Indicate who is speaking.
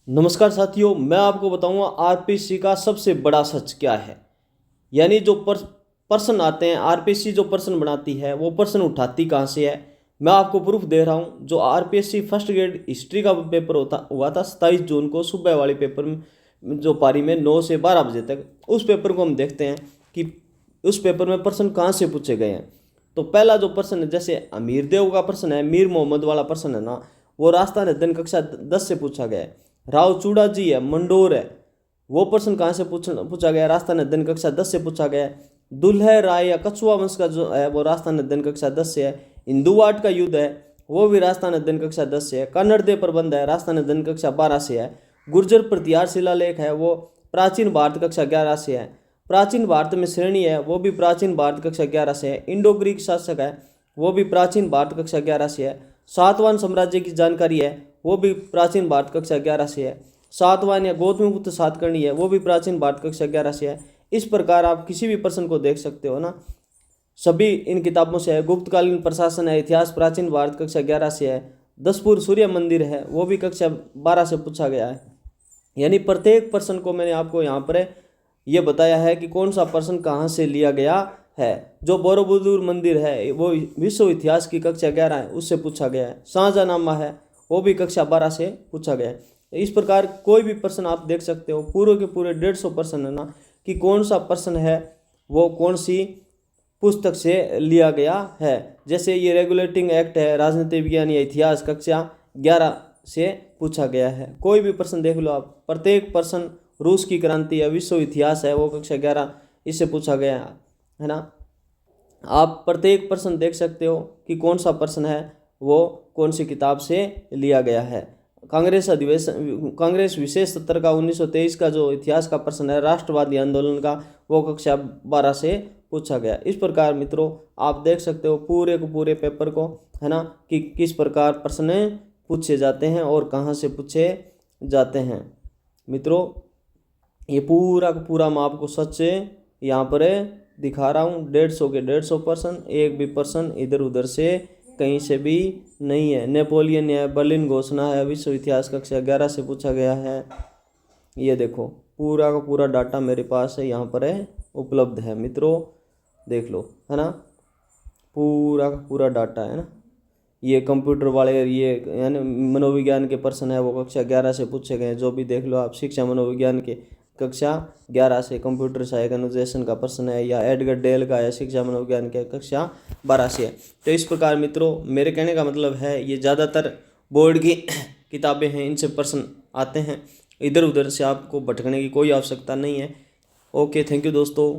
Speaker 1: नमस्कार साथियों, मैं आपको बताऊंगा आरपीएससी का सबसे बड़ा सच क्या है। यानी जो प्रश्न आते हैं, आरपीएससी जो प्रश्न बनाती है वो प्रश्न उठाती कहाँ से है। मैं आपको प्रूफ दे रहा हूँ। जो आरपीएससी फर्स्ट ग्रेड हिस्ट्री का पेपर हुआ था 27 जून को सुबह वाले पेपर में, जो पारी में 9 से 12 बजे तक, उस पेपर को हम देखते हैं कि उस पेपर में प्रश्न कहाँ से पूछे गए हैं। तो पहला जो प्रश्न है, जैसे अमीर देव का प्रश्न है, मीर मोहम्मद वाला प्रश्न है ना, वो राजस्थान अध्ययन कक्षा 10 से पूछा गया है। राव चूड़ा जी है, मंडोर है, वो प्रश्न कहाँ से पूछा गया है, राजस्थान अध्ययन कक्षा 10 से पूछा गया है। दुल्हे राय या कछुआ वंश का जो है वो राजस्थान अध्ययन कक्षा 10 से है। हिंदूवाट का युद्ध है वो भी राजस्थान अध्ययन कक्षा 10 से है। कन्नड़ देव प्रबंध है, राजस्थान अध्ययन कक्षा 12 से है। गुर्जर प्रतिहार शिलालेख है वो प्राचीन भारत कक्षा 11 से है। प्राचीन भारत में श्रेणी है वो भी प्राचीन भारत कक्षा 11 से है। इंडो ग्रीक शासक है वो भी प्राचीन भारत कक्षा 11 से है। सातवाहन साम्राज्य की जानकारी है वो भी प्राचीन भारत कक्षा 11 से है। सातवाहन या गौतमीपुत्र सातकर्णी है वो भी प्राचीन भारत कक्षा 11 से है। इस प्रकार आप किसी भी प्रश्न को देख सकते हो ना, सभी इन किताबों से है। गुप्तकालीन प्रशासन है, इतिहास प्राचीन भारत कक्षा 11 से है। दसपुर सूर्य मंदिर है वो भी कक्षा 12 से पूछा गया है। यानी प्रत्येक प्रश्न को मैंने आपको यहाँ पर ये बताया है कि कौन सा प्रश्न कहाँ से लिया गया है। जो बोरोबुदूर मंदिर है वो विश्व इतिहास की कक्षा 11 है उससे पूछा गया है। शाहजहानामा है वो भी कक्षा 12 से पूछा गया है। इस प्रकार कोई भी प्रश्न आप देख सकते हो, पूरे के पूरे 150 प्रश्न है ना, कि कौन सा प्रश्न है वो कौन सी पुस्तक से लिया गया है। जैसे ये रेगुलेटिंग एक्ट है, राजनीति विज्ञान या इतिहास कक्षा 11 से पूछा गया है। कोई भी प्रश्न देख लो आप, प्रत्येक प्रश्न, रूस की क्रांति या विश्व इतिहास है वो कक्षा 11 इससे पूछा गया है ना। आप प्रत्येक प्रश्न देख सकते हो कि कौन सा प्रश्न है वो कौन सी किताब से लिया गया है। कांग्रेस विशेष सत्र का 1923 का जो इतिहास का प्रश्न है, राष्ट्रवादी आंदोलन का, वो कक्षा 12 से पूछा गया। इस प्रकार मित्रों आप देख सकते हो पूरे को पूरे पेपर को, है ना, कि किस प्रकार प्रश्न पूछे जाते हैं और कहाँ से पूछे जाते हैं। मित्रों ये पूरा का पूरा मैं आपको सच यहाँ पर दिखा रहा हूँ। 150 के 150 प्रश्न, एक भी प्रश्न इधर उधर से कहीं से भी नहीं है। नेपोलियन है, बर्लिन घोषणा है, विश्व इतिहास कक्षा 11 से पूछा गया है। ये देखो पूरा का पूरा डाटा मेरे पास है, यहाँ पर है, उपलब्ध है। मित्रों देख लो, है ना, पूरा का पूरा डाटा है ना। ये कंप्यूटर वाले, ये यानी मनोविज्ञान के प्रश्न है वो कक्षा 11 से पूछे गए, जो भी देख लो आप। शिक्षा मनोविज्ञान के कक्षा 11 से कंप्यूटर सहायक अनुदेशन का प्रश्न है, या एडगर डेल का है शिक्षा मनोविज्ञान के कक्षा 12 से है। तो इस प्रकार मित्रों मेरे कहने का मतलब है, ये ज़्यादातर बोर्ड की किताबें हैं, इनसे प्रश्न आते हैं। इधर उधर से आपको भटकने की कोई आवश्यकता नहीं है। ओके, थैंक यू दोस्तों।